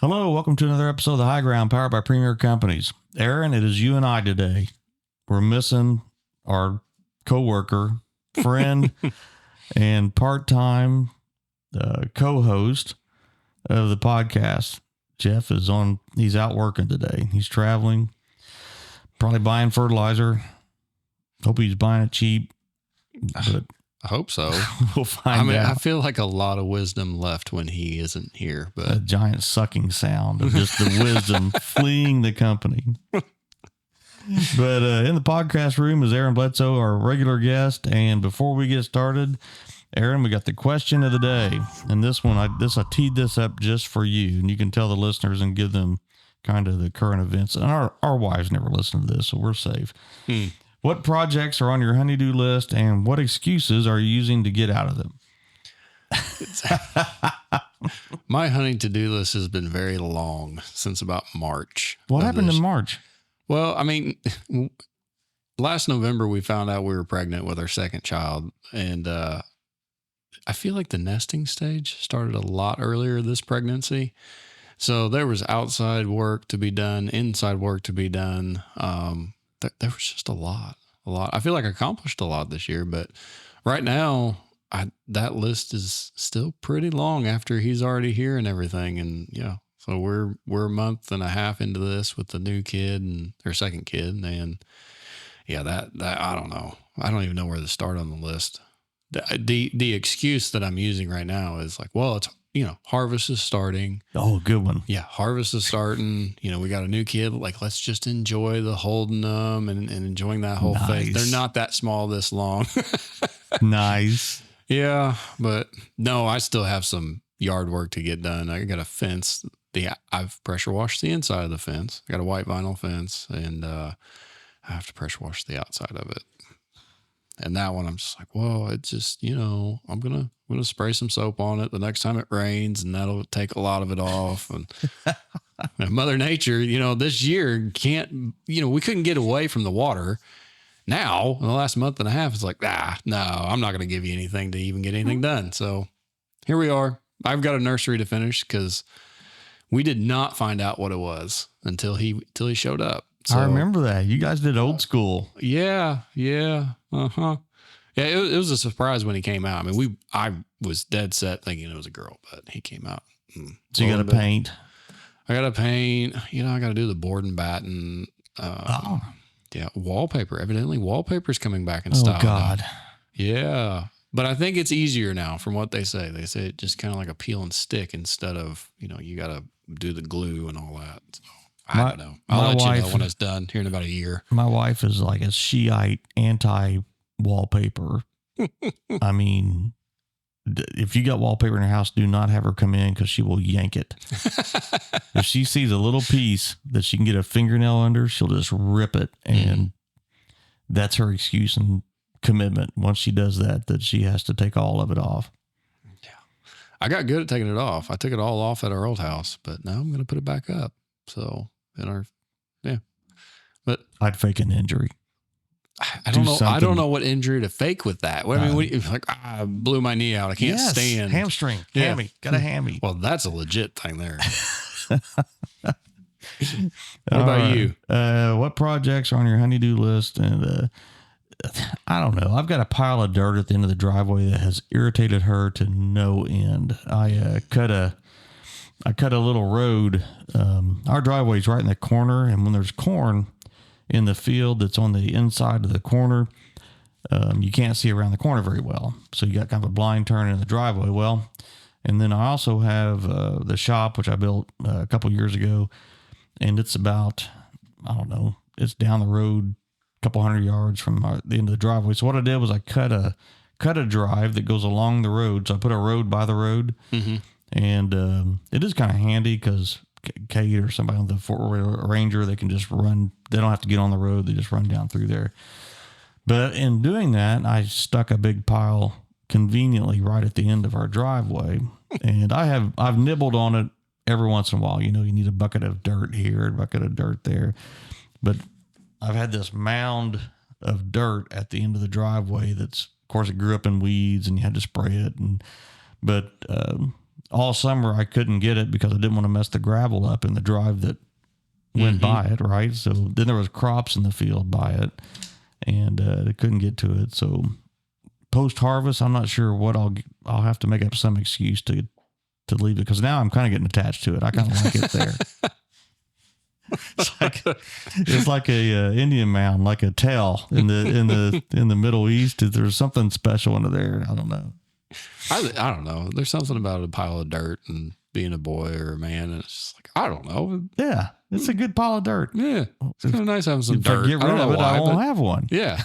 Hello, welcome to another episode of The High Ground, powered by Premier Companies. Aaron, it is you and I today. We're missing our coworker, friend, and part-time co-host of the podcast. Jeff is he's out working today. He's traveling, probably buying fertilizer. Hope he's buying it cheap, but I hope so. we'll find out. I feel like a lot of wisdom left when he isn't here, but A giant sucking sound of just the wisdom fleeing the company. But in the podcast room is Aaron Bledsoe, our regular guest. And before we get started, Aaron, we got the question of the day. And this one, I teed this up just for you. And you can tell the listeners and give them kind of the current events. And our wives never listen to this, so we're safe. What projects are on your honey-do list, and what excuses are you using to get out of them? My honey to-do list has been very long, since about March. What happened in March? Well, I mean, last November we found out we were pregnant with our second child, and I feel like the nesting stage started a lot earlier this pregnancy. So there was outside work to be done, inside work to be done. There was just a lot. I feel like I accomplished a lot this year, but right now that list is still pretty long after he's already here and everything. And yeah, so we're a month and a half into this with the new kid and their second kid. And yeah, that I don't know. I don't even know where to start on the list. The excuse that I'm using right now is like, well, it's, harvest is starting. Oh, good one. Yeah. Harvest is starting. We got a new kid. Like, let's just enjoy the holding them and enjoying that whole phase. They're not that small this long. Nice. Yeah. But no, I still have some yard work to get done. I got a fence. I've pressure washed the inside of the fence. I got a white vinyl fence and I have to pressure wash the outside of it. And that one, I'm just like, whoa, it's just, I'm going to spray some soap on it the next time it rains, and that'll take a lot of it off. And Mother Nature, this year we couldn't get away from the water. Now, in the last month and a half, it's like, no, I'm not going to give you anything to even get anything done. So here we are. I've got a nursery to finish because we did not find out what it was until he showed up. So, I remember that. You guys did old school. Yeah. Uh-huh. Yeah, it was a surprise when he came out. I mean, I was dead set thinking it was a girl, but he came out. So you got to paint. I got to paint. I got to do the board and batten. Yeah, wallpaper. Evidently, wallpaper's coming back in style. Oh, God. Now. Yeah. But I think it's easier now from what they say. They say it just kind of like a peel and stick instead of, you got to do the glue and all that. So. I don't know. I'll let you know when it's done here in about a year. My wife is like a Shiite anti-wallpaper. I mean, if you got wallpaper in your house, do not have her come in because she will yank it. If she sees a little piece that she can get a fingernail under, she'll just rip it. And that's her excuse and commitment. Once she does that she has to take all of it off. Yeah. I got good at taking it off. I took it all off at our old house, but now I'm going to put it back up. So but I'd fake an injury. I don't know. I don't know what injury to fake with that. I mean, I blew my knee out. I can't stand. Hamstring, hammy, got a hammy. Well, that's a legit thing there. What about you? What projects are on your honey-do list? And I don't know. I've got a pile of dirt at the end of the driveway that has irritated her to no end. I cut a little road. Our driveway's right in the corner, and when there's corn in the field that's on the inside of the corner, you can't see around the corner very well. So you got kind of a blind turn in the driveway. Well, and then I also have the shop, which I built a couple years ago, and it's about, I don't know, it's down the road a couple hundred yards from the end of the driveway. So what I did was I cut a drive that goes along the road. So I put a road by the road. Mm-hmm. And it is kind of handy because Kate or somebody on the four-wheel Ranger, they can just run. They don't have to get on the road. They just run down through there. But in doing that, I stuck a big pile conveniently right at the end of our driveway. And I've nibbled on it every once in a while. You need a bucket of dirt here, a bucket of dirt there. But I've had this mound of dirt at the end of the driveway that's, of course, it grew up in weeds and you had to spray it. But all summer I couldn't get it because I didn't want to mess the gravel up in the drive that went by it, right? So then there was crops in the field by it, and they couldn't get to it. So post harvest, I'm not sure what I'll have to make up some excuse to leave it, because now I'm kind of getting attached to it. I kind of like it there. It's like a Indian mound, like a tell in the Middle East. There's something special under there. I don't know. I don't know. There's something about a pile of dirt and being a boy or a man, and it's just like, I don't know. Yeah, it's a good pile of dirt. Yeah, it's kind of nice having some If I dirt. get rid of it, I won't have one. Yeah,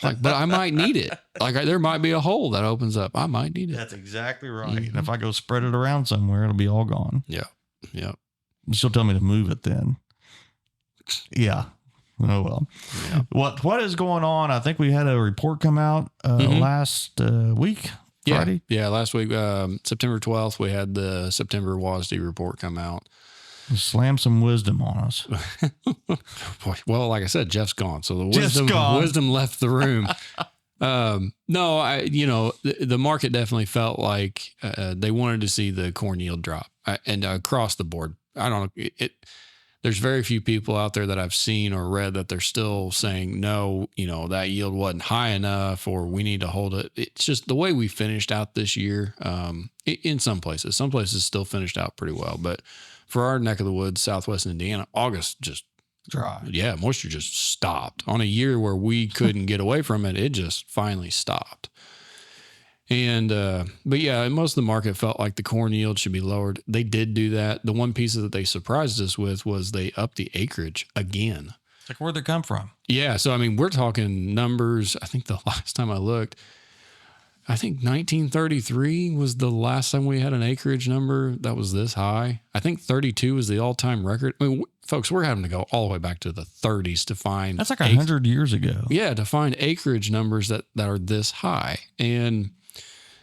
like, but I might need it. Like, there might be a hole that opens up. I might need it. That's exactly right. And if I go spread it around somewhere, it'll be all gone. Yeah, yeah. She'll tell me to move it then. Yeah. Oh, well. Yeah. What is going on? I think we had a report come out last week, Friday. Yeah, last week, September 12th, we had the September WASDE report come out. Slam some wisdom on us. Well, like I said, Jeff's gone. So the wisdom left the room. No, the market definitely felt like they wanted to see the corn yield drop, and across the board. I don't know. There's very few people out there that I've seen or read that they're still saying, no, that yield wasn't high enough, or we need to hold it. It's just the way we finished out this year. In some places still finished out pretty well, but for our neck of the woods, Southwest Indiana, August just dry. Yeah. Moisture just stopped on a year where we couldn't get away from it. It just finally stopped. And, but yeah, most of the market felt like the corn yield should be lowered. They did do that. The one piece that they surprised us with was they upped the acreage again. Like, where'd they come from? Yeah. So, I mean, we're talking numbers. I think the last time I looked, I think 1933 was the last time we had an acreage number that was this high. I think 32 was the all-time record. I mean, folks, we're having to go all the way back to the 30s to find. That's like 100 years ago. Yeah, to find acreage numbers that are this high. And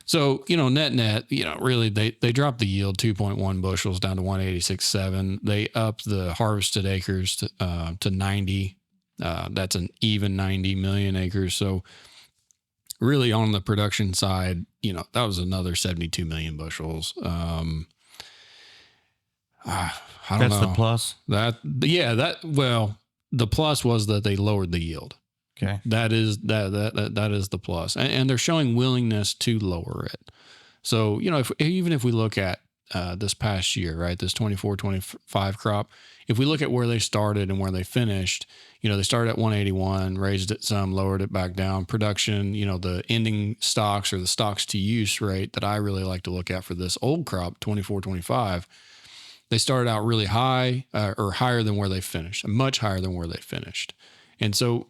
so, net, really, they dropped the yield 2.1 bushels down to 186.7. They upped the harvested acres to 90. That's an even 90 million acres. So really on the production side, that was another 72 million bushels. I don't know. That's the plus? The plus was that they lowered the yield. Okay. That is the plus. And they're showing willingness to lower it. So, even if we look at this past year, right, this 24-25 crop, if we look at where they started and where they finished, they started at 181, raised it some, lowered it back down. Production, the ending stocks or the stocks to use rate that I really like to look at for this old crop, 24-25, they started out really high or higher than where they finished, much higher than where they finished. And so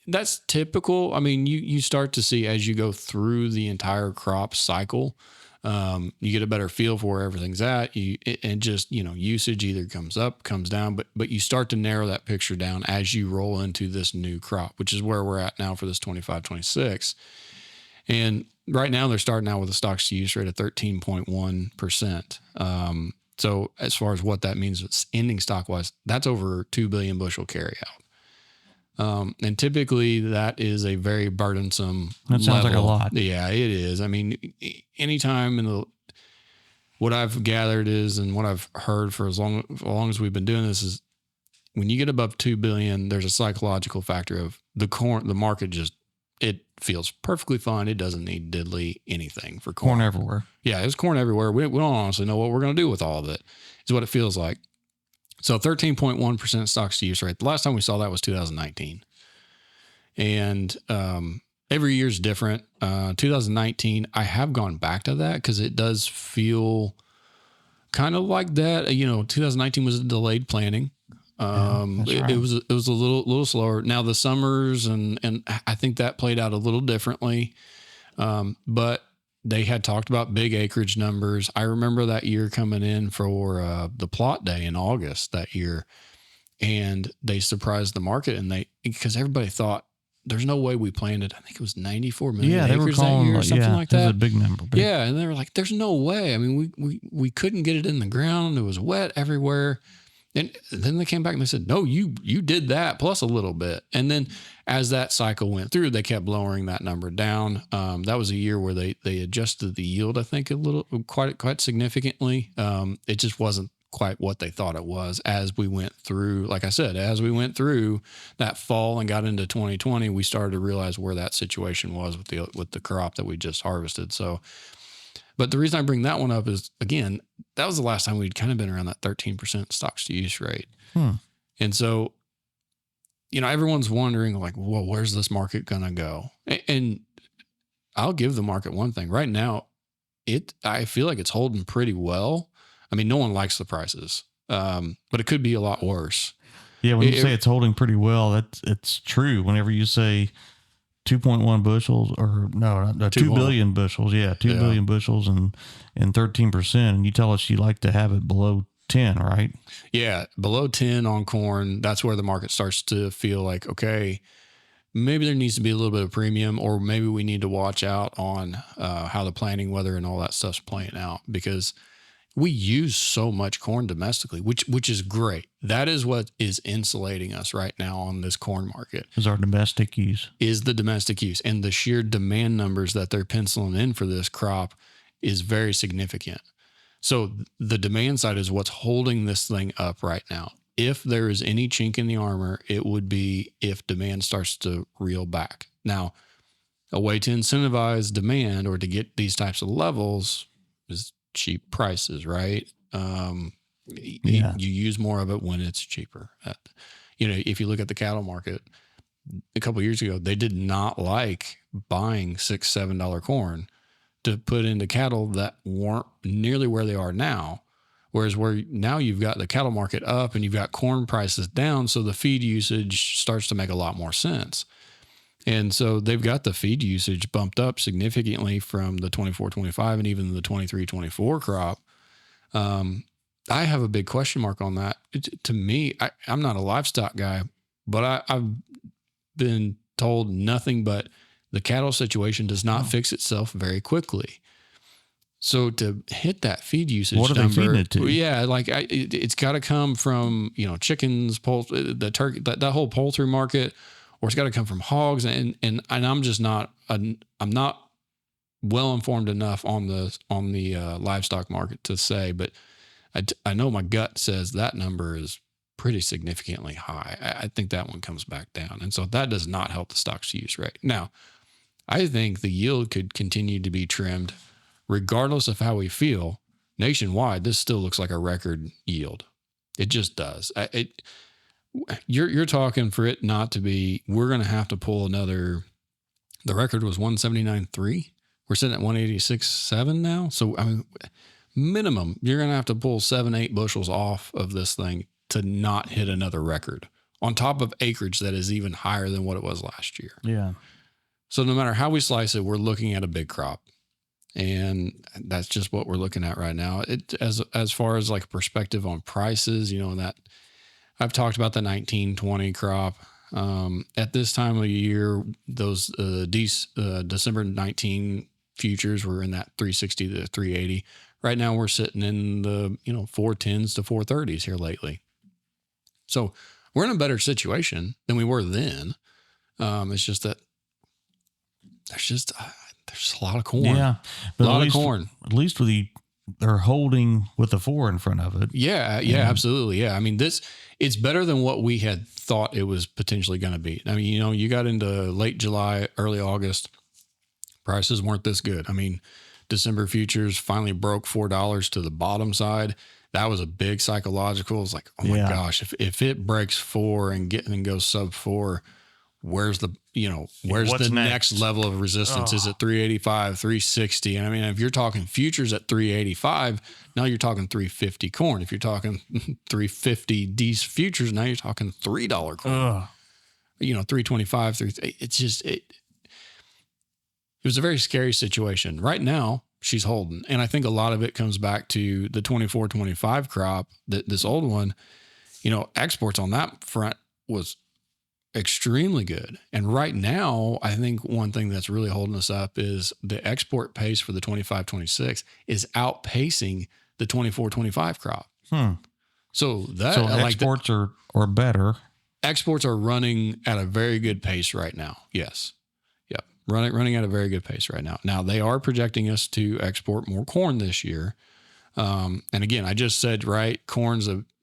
that's typical. I mean, you start to see as you go through the entire crop cycle, you get a better feel for where everything's at. Usage either comes up, comes down, but you start to narrow that picture down as you roll into this new crop, which is where we're at now for this 25-26. And right now they're starting out with a stocks to use rate of 13.1%. So as far as what that means, it's ending stock wise, that's over 2 billion bushel carry out. And typically that is a very burdensome That sounds like a lot. Yeah, it is. I mean, anytime what I've gathered is, and what I've heard for as long as we've been doing this is, when you get above 2 billion, there's a psychological factor of the market it feels perfectly fine. It doesn't need diddly anything for corn. Corn everywhere. Yeah, there's corn everywhere. We don't honestly know what we're going to do with all of it, is what it feels like. So 13.1% stocks to use rate. The last time we saw that was 2019. And every year is different. 2019, I have gone back to that because it does feel kind of like that. 2019 was a delayed planting. Right. It was a little slower. Now the summers and I think that played out a little differently. But they had talked about big acreage numbers. I remember that year coming in for the plot day in August that year, and they surprised the market, because everybody thought there's no way we planted. I think it was 94 million acres that year or something like that. It was a big number. Yeah, and they were like, "There's no way." I mean, we couldn't get it in the ground. It was wet everywhere. And then they came back and they said, no, you did that plus a little bit. And then as that cycle went through, they kept lowering that number down. That was a year where they adjusted the yield, I think, quite significantly. It just wasn't quite what they thought it was as we went through. Like I said, as we went through that fall and got into 2020, we started to realize where that situation was with the crop that we just harvested. So, but the reason I bring that one up is, again, that was the last time we'd kind of been around that 13% stocks to use rate. And so, everyone's wondering like, well, where's this market going to go? And I'll give the market one thing right now. I feel like it's holding pretty well. I mean, no one likes the prices, but it could be a lot worse. Yeah. When you say it's holding pretty well, it's true. Whenever you say 2.1 bushels or no, 2 billion bushels. Yeah. 2 billion bushels and 13%. And you tell us you like to have it below 10, right? Yeah. Below 10 on corn. That's where the market starts to feel like, okay, maybe there needs to be a little bit of premium, or maybe we need to watch out on how the planting weather and all that stuff's playing out, because we use so much corn domestically, which is great. That is what is insulating us right now on this corn market. Is our domestic use. Is the domestic use. And the sheer demand numbers that they're penciling in for this crop is very significant. So the demand side is what's holding this thing up right now. If there is any chink in the armor, it would be if demand starts to reel back. Now, a way to incentivize demand or to get these types of levels is cheap prices, right? You use more of it when it's cheaper. If you look at the cattle market a couple of years ago, they did not like buying $6-7 corn to put into cattle that weren't nearly where they are now. Whereas where now you've got the cattle market up and you've got corn prices down, so the feed usage starts to make a lot more sense. And so they've got the feed usage bumped up significantly from the 24-25 and even the 23-24 crop. I have a big question mark on that. To me, I'm not a livestock guy, but I've been told nothing but the cattle situation does not fix itself very quickly. So to hit that feed usage what are number, they feeding it to? Yeah, like it's got to come from chickens, poultry, the turkey, that whole poultry market. Or it's got to come from hogs, and I'm just not I'm not well informed enough on the livestock market to say, but I know my gut says that number is pretty significantly high. I think that one comes back down, and so that does not help the stocks to use rate. Now, I think the yield could continue to be trimmed, regardless of how we feel nationwide. This still looks like a record yield. It just does. You're talking for it not to be, we're going to have to pull another, the record was 179.3. We're sitting at 186.7 now. So, I mean, minimum, you're going to have to pull 7-8 bushels off of this thing to not hit another record on top of acreage that is even higher than what it was last year. Yeah. So no matter how we slice it, we're looking at a big crop. And that's just what we're looking at right now. As far as like a perspective on prices, that I've talked about the 1920 crop. At this time of year, those December 19 futures were in that 360 to 380. Right now, we're sitting in the 410s to 430s here lately. So we're in a better situation than we were then. It's just that there's a lot of corn. Yeah, but a lot of corn. At least they're holding with the 4 in front of it. Yeah, absolutely. Yeah. I mean, it's better than what we had thought it was potentially going to be. I mean, you got into late July, early August, prices weren't this good. I mean, December futures finally broke $4 to the bottom side. That was a big psychological. It's like, oh my gosh, if it breaks 4 and goes sub 4, where's the next level of resistance? Is it 385, 360? And I mean, if you're talking futures at 385, now you're talking 350 corn. If you're talking 350 D's futures, now you're talking $3 corn. 325, it was a very scary situation. Right now, she's holding. And I think a lot of it comes back to the 24-25 crop, this old one. Exports on that front was extremely good. And right now, I think one thing that's really holding us up is the export pace for the 25-26 is outpacing the 24-25 crop. So that So like exports are better. exports are running at a very good pace right now. Yes. Yep. Running at a very good pace right now. Now they are projecting us to export more corn this year. And again, I just said, right,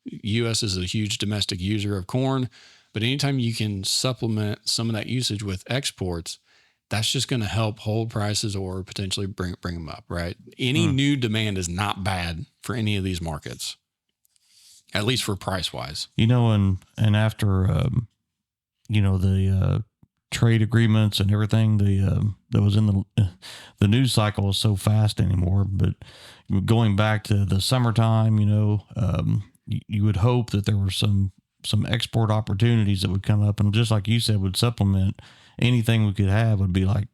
U.S. is a huge domestic user of corn, but anytime you can supplement some of that usage with exports, that's just going to help hold prices or potentially bring them up, right? Any new demand is not bad for any of these markets, at least for price wise. And after, the trade agreements and everything, that was in the news cycle is so fast anymore, but going back to the summertime, you would hope that there were some export opportunities that would come up, and just like you said, would supplement anything we could have. Would be like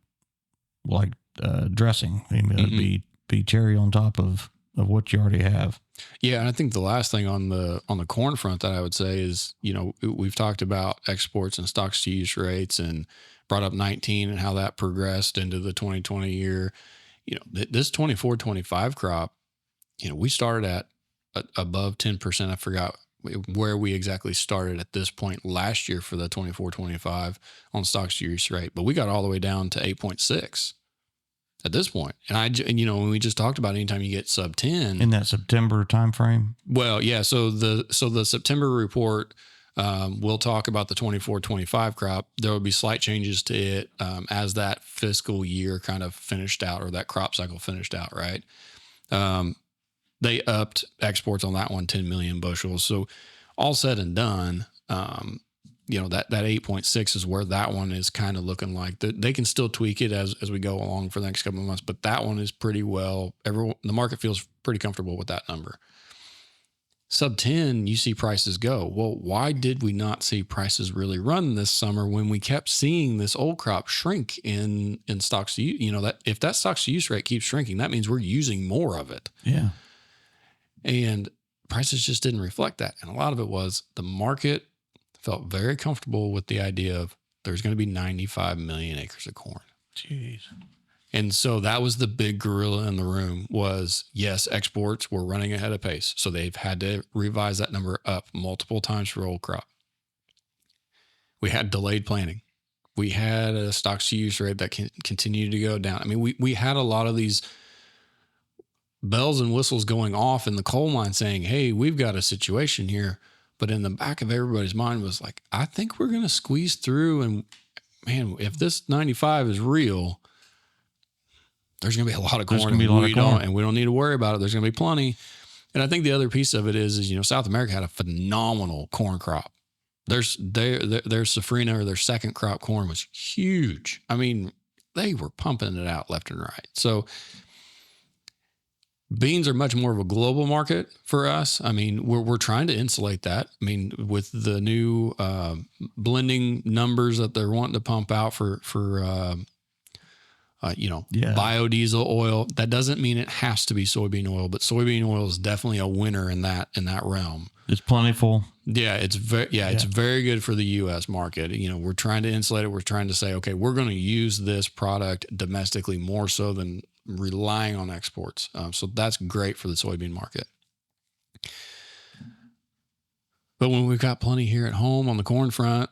dressing. It'd be cherry on top of what you already have. Yeah, and I think the last thing on the corn front that I would say is, we've talked about exports and stocks to use rates and brought up 19 and how that progressed into the 2020 year. This 24-25 crop, we started at above 10%. I forgot where we exactly started at this point last year for the 24-25 on stocks to use rate, but we got all the way down to 8.6 at this point. And when we just talked about anytime you get sub 10 in that September timeframe. Well, yeah. So the September report, we'll talk about the 24-25 crop. There will be slight changes to it as that fiscal year kind of finished out, or that crop cycle finished out, right? They upped exports on that one 10 million bushels. So all said and done, that 8.6 is where that one is kind of looking like. They can still tweak it as we go along for the next couple of months, but that one is pretty well. The market feels pretty comfortable with that number. Sub 10, you see prices go. Well, why did we not see prices really run this summer when we kept seeing this old crop shrink in stocks to use? That if that stocks to use rate keeps shrinking, that means we're using more of it. Yeah. And prices just didn't reflect that. And a lot of it was the market felt very comfortable with the idea of there's going to be 95 million acres of corn. Jeez. And so that was the big gorilla in the room was, yes, exports were running ahead of pace. So they've had to revise that number up multiple times for old crop. We had delayed planting. We had a stocks to use rate that continued to go down. I mean, we had a lot of these bells and whistles going off in the coal mine saying, hey, we've got a situation here. But in the back of everybody's mind was like, I think we're going to squeeze through. And man, if this 95 is real, there's going to be a lot of corn, and we don't need to worry about it. There's going to be plenty. And I think the other piece of it is South America had a phenomenal corn crop. Their safrinha, or their second crop corn, was huge. I mean, they were pumping it out left and right. So beans are much more of a global market for us. I mean, we're trying to insulate that. I mean, with the new blending numbers that they're wanting to pump out for biodiesel oil, that doesn't mean it has to be soybean oil, but soybean oil is definitely a winner in that realm. It's plentiful. Yeah, it's very good for the U.S. market. We're trying to insulate it. We're trying to say, okay, we're going to use this product domestically more so than relying on exports. So that's great for the soybean market. But when we've got plenty here at home on the corn front,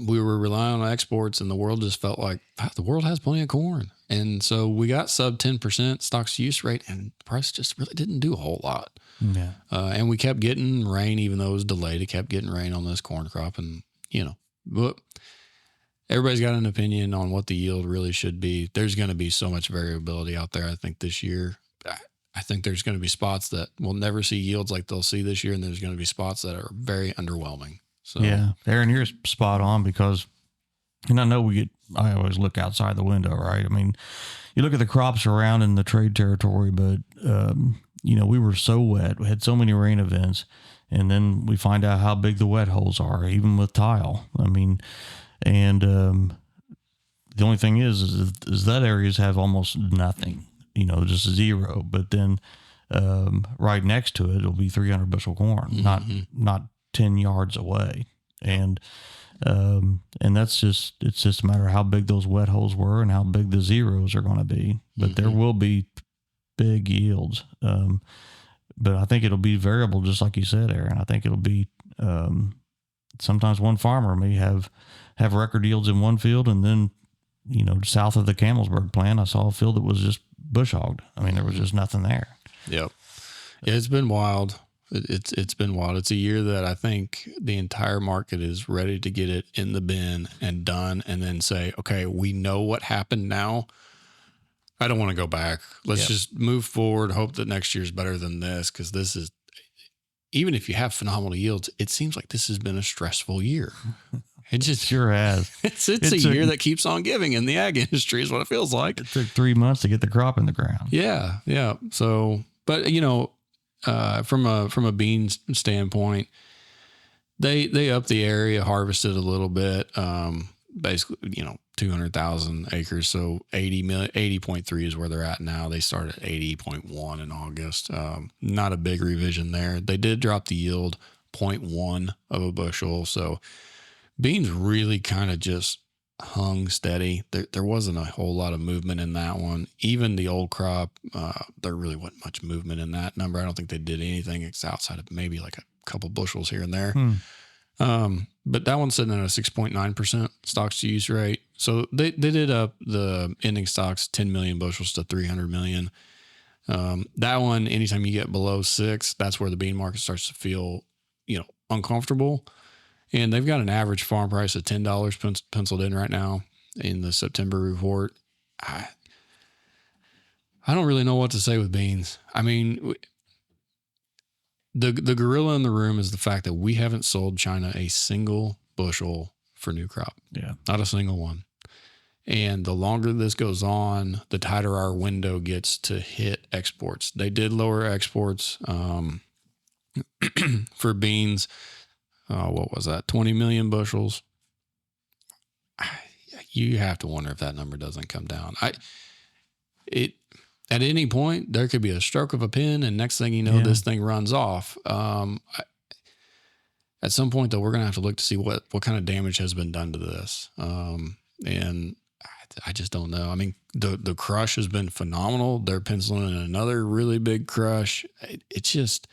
we were relying on exports, and the world just felt like the world has plenty of corn. And so we got sub 10% stocks to use rate, and the price just really didn't do a whole lot. Yeah. And we kept getting rain, even though it was delayed. It kept getting rain on this corn crop. And, but everybody's got an opinion on what the yield really should be. There's going to be so much variability out there, I think, this year. I think there's going to be spots that we'll never see yields like they'll see this year, and there's going to be spots that are very underwhelming. So yeah, Aaron, you're spot on because, and I know I always look outside the window, right? I mean, you look at the crops around in the trade territory, but, we were so wet. We had so many rain events, and then we find out how big the wet holes are, even with tile. I mean, and the only thing is that areas have almost nothing, just zero. But then right next to it, it'll be 300 bushel corn, not 10 yards away. And it's just a matter of how big those wet holes were and how big the zeros are going to be. But there will be big yields. but I think it'll be variable, just like you said, Aaron. I think it'll be sometimes one farmer may have record yields in one field, and then south of the Camelsburg plant, I saw a field that was just bush hogged. I mean, there was just nothing there. Yep. Yeah, it's been wild. It's been wild. It's a year that I think the entire market is ready to get it in the bin and done, and then say, okay, we know what happened now. I don't want to go back. Let's just move forward. Hope that next year's better than this, because this is, even if you have phenomenal yields, it seems like this has been a stressful year. It just sure has. It's a year that keeps on giving in the ag industry is what it feels like. It took 3 months to get the crop in the ground. Yeah. Yeah. So, but from a beans standpoint, they up the area, harvested a little bit, basically, 200,000 acres. So 80.3 is where they're at now. They started at 80.1 in August. Not a big revision there. They did drop the yield 0.1 of a bushel. So beans really kind of just hung steady. There wasn't a whole lot of movement in that one. Even the old crop, there really wasn't much movement in that number. I don't think they did anything outside of maybe like a couple bushels here and there. But that one's sitting at a 6.9% stocks to use rate. So they did up the ending stocks 10 million bushels to 300 million. That one, anytime you get below 6, that's where the bean market starts to feel, uncomfortable. And they've got an average farm price of $10 penciled in right now in the September report. I don't really know what to say with beans. I mean, the gorilla in the room is the fact that we haven't sold China a single bushel for new crop. Yeah. Not a single one. And the longer this goes on, the tighter our window gets to hit exports. They did lower exports for beans. What was that? 20 million bushels. You have to wonder if that number doesn't come down. At any point, there could be a stroke of a pen, and next thing you know, this thing runs off. At some point, though, we're going to have to look to see what kind of damage has been done to this. And I just don't know. I mean, the crush has been phenomenal. They're penciling in another really big crush. It's just...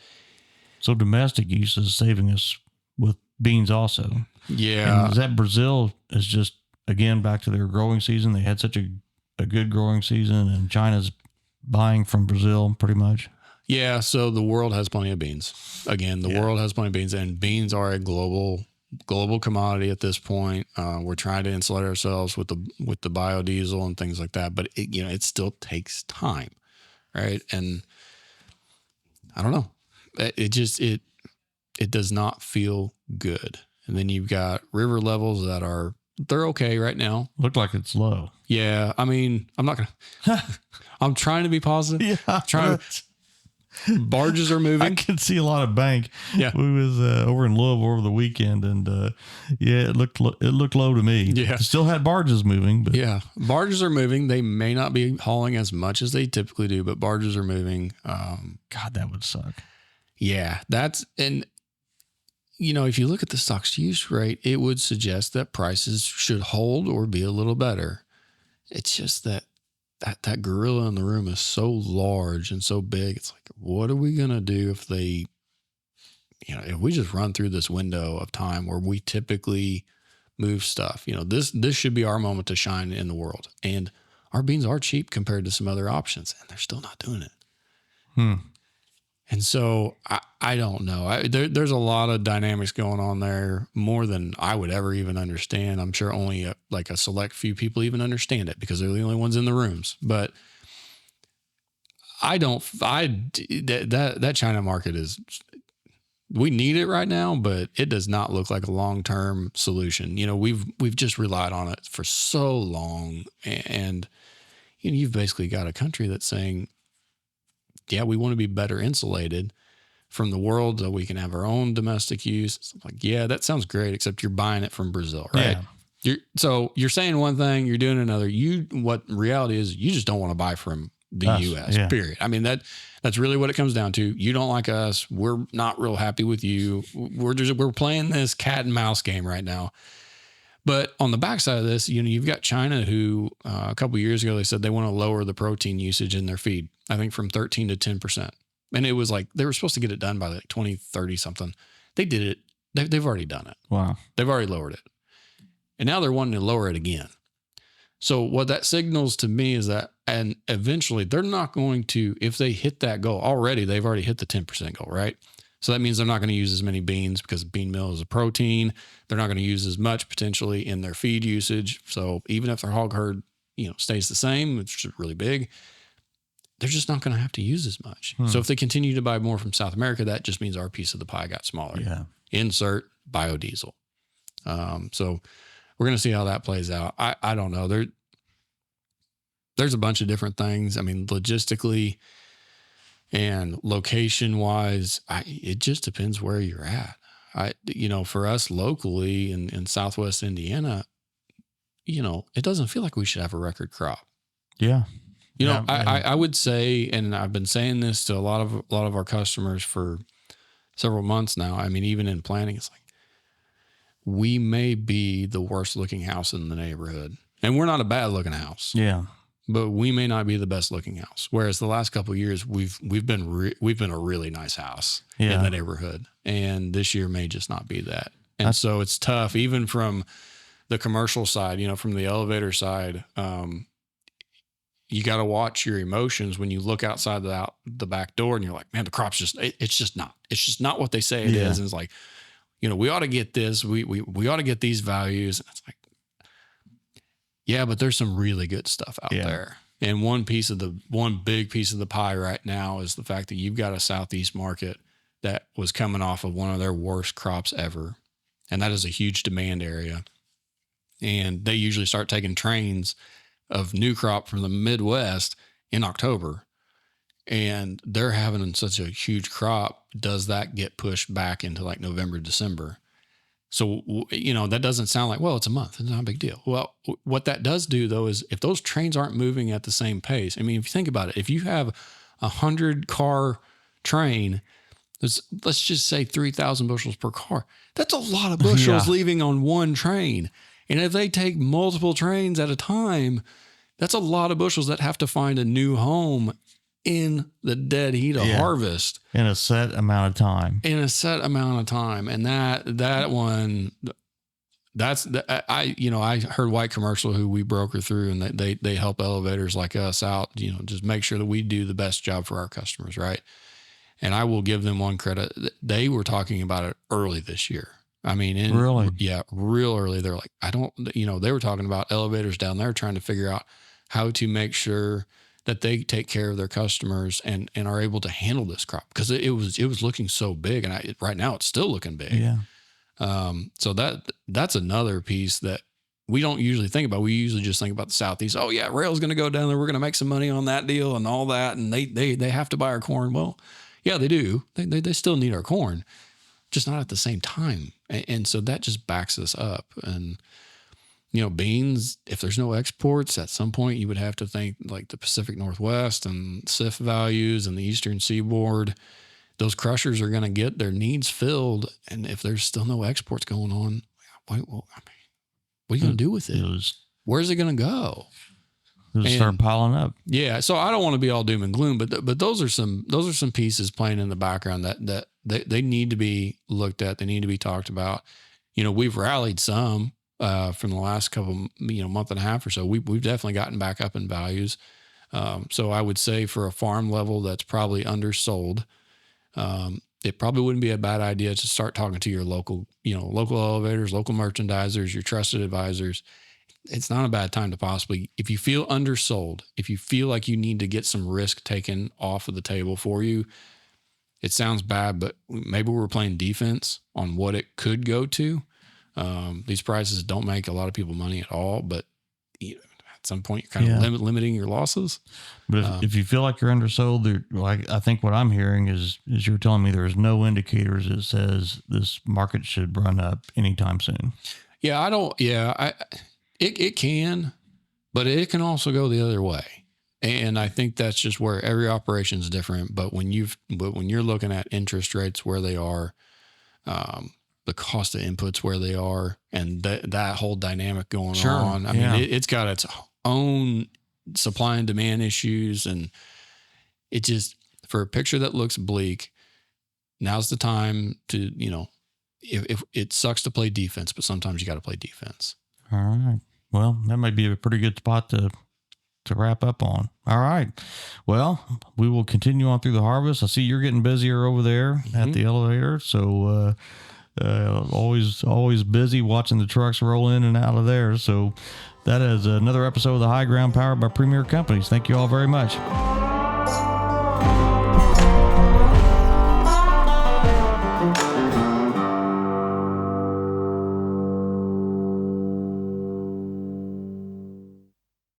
So domestic use is saving us with beans also. Yeah. And is that Brazil is just, again, back to their growing season? They had such a good growing season, and China's buying from Brazil pretty much. Yeah. So the world has plenty of beans. Again, the world has plenty of beans, and beans are a global commodity at this point. We're trying to insulate ourselves with the biodiesel and things like that, but it still takes time. Right. And I don't know. It does not feel good. And then you've got river levels they're okay right now. Look like it's low. Yeah. I mean, I'm trying to be positive. Yeah. Barges are moving. I can see a lot of bank. Yeah. We was over in Louisville over the weekend, and it looked low to me. Yeah. Still had barges moving, but yeah, barges are moving. They may not be hauling as much as they typically do, but barges are moving. God, that would suck. Yeah, if you look at the stocks to use rate, it would suggest that prices should hold or be a little better. It's just that gorilla in the room is so large and so big. It's like, what are we going to do if they, if we just run through this window of time where we typically move stuff, this should be our moment to shine in the world. And our beans are cheap compared to some other options, and they're still not doing it. And so I don't know. There's a lot of dynamics going on there, more than I would ever even understand. I'm sure only a select few people even understand it because they're the only ones in the rooms. But that China market we need it right now, but it does not look like a long-term solution. We've just relied on it for so long, and you've basically got a country that's saying, yeah, we want to be better insulated from the world so we can have our own domestic use. It's like, yeah, that sounds great, except you're buying it from Brazil, right? Yeah. You're saying one thing, you're doing another. What reality is, you just don't want to buy from the U.S., period. I mean, that's really what it comes down to. You don't like us. We're not real happy with you. We're playing this cat and mouse game right now. But on the backside of this, you've got China who a couple of years ago, they said they want to lower the protein usage in their feed, I think from 13 to 10%. And it was like, they were supposed to get it done by like 2030 something. They did it. They've already done it. Wow. They've already lowered it. And now they're wanting to lower it again. So what that signals to me is that, and eventually they're not going to, if they hit that goal already, they've already hit the 10% goal, right? So that means they're not going to use as many beans because bean meal is a protein. They're not going to use as much potentially in their feed usage. So even if their hog herd, stays the same, which is really big, they're just not going to have to use as much. So if they continue to buy more from South America, that just means our piece of the pie got smaller. Yeah. Insert biodiesel. So we're going to see how that plays out. I don't know. There's a bunch of different things. I mean, logistically and location wise, it just depends where you're at. For us locally in Southwest Indiana, it doesn't feel like we should have a record crop. Yeah. I would say, and I've been saying this to a lot of our customers for several months now. I mean, even in planning, it's like, we may be the worst looking house in the neighborhood, and we're not a bad looking house. Yeah. But we may not be the best looking house. Whereas the last couple of years, we've been a really nice house in the neighborhood, and this year may just not be that. And so it's tough, even from the commercial side, from the elevator side. You got to watch your emotions when you look outside the back door, and you're like, man, the crop's it's just not what they say it is. And it's like, we ought to get this, we ought to get these values. And it's like, yeah, but there's some really good stuff out there. And one big piece of the pie right now is the fact that you've got a Southeast market that was coming off of one of their worst crops ever. And that is a huge demand area. And they usually start taking trains of new crop from the Midwest in October. And they're having such a huge crop. Does that get pushed back into like November, December? So, that doesn't sound like, well, it's a month. It's not a big deal. Well, what that does do, though, is if those trains aren't moving at the same pace, I mean, if you think about it, if you have 100-car train, let's just say 3,000 bushels per car. That's a lot of bushels leaving on one train. And if they take multiple trains at a time, that's a lot of bushels that have to find a new home in the dead heat of harvest in a set amount of time. And that one, I heard White Commercial, who we broker through, and they help elevators like us out, just make sure that we do the best job for our customers. Right. And I will give them one credit. They were talking about it early this year. I mean, really? Yeah, real early. They're like, they were talking about elevators down there trying to figure out how to make sure that they take care of their customers and are able to handle this crop, because it was looking so big, and right now it's still looking big. Yeah. So that's another piece that we don't usually think about. We usually just think about the Southeast. Oh yeah, rail's going to go down there. We're going to make some money on that deal and all that. And they have to buy our corn. Well, yeah, they do. They still need our corn, just not at the same time. And so that just backs us up. And beans, if there's no exports, at some point you would have to think like the Pacific Northwest and CIF values and the Eastern Seaboard. Those crushers are going to get their needs filled. And if there's still no exports going on, what are you going to do with it? Where's it going to go? It'll start piling up. Yeah. So I don't want to be all doom and gloom, but those are some pieces playing in the background that they need to be looked at. They need to be talked about. We've rallied some from the last couple, month and a half or so. We've definitely gotten back up in values. So I would say for a farm level that's probably undersold, it probably wouldn't be a bad idea to start talking to your local elevators, local merchandisers, your trusted advisors. It's not a bad time to possibly, if you feel undersold, if you feel like you need to get some risk taken off of the table for you, it sounds bad, but maybe we're playing defense on what it could go to. These prices don't make a lot of people money at all, but at some point you're kind of limiting your losses. But if you feel like you're undersold, I think what I'm hearing is you're telling me there's no indicators that says this market should run up anytime soon. It can, but it can also go the other way. And I think that's just where every operation is different. But when you're looking at interest rates where they are, the cost of inputs where they are, and that whole dynamic going on. I mean, it's got its own supply and demand issues, and it just for a picture that looks bleak, now's the time to, if it sucks to play defense, but sometimes you got to play defense. All right. Well, that might be a pretty good spot to wrap up on. All right. Well, we will continue on through the harvest. I see you're getting busier over there at the elevator. So, always busy watching the trucks roll in and out of there. So that is another episode of The High Ground powered by Premier Companies. Thank you all very much.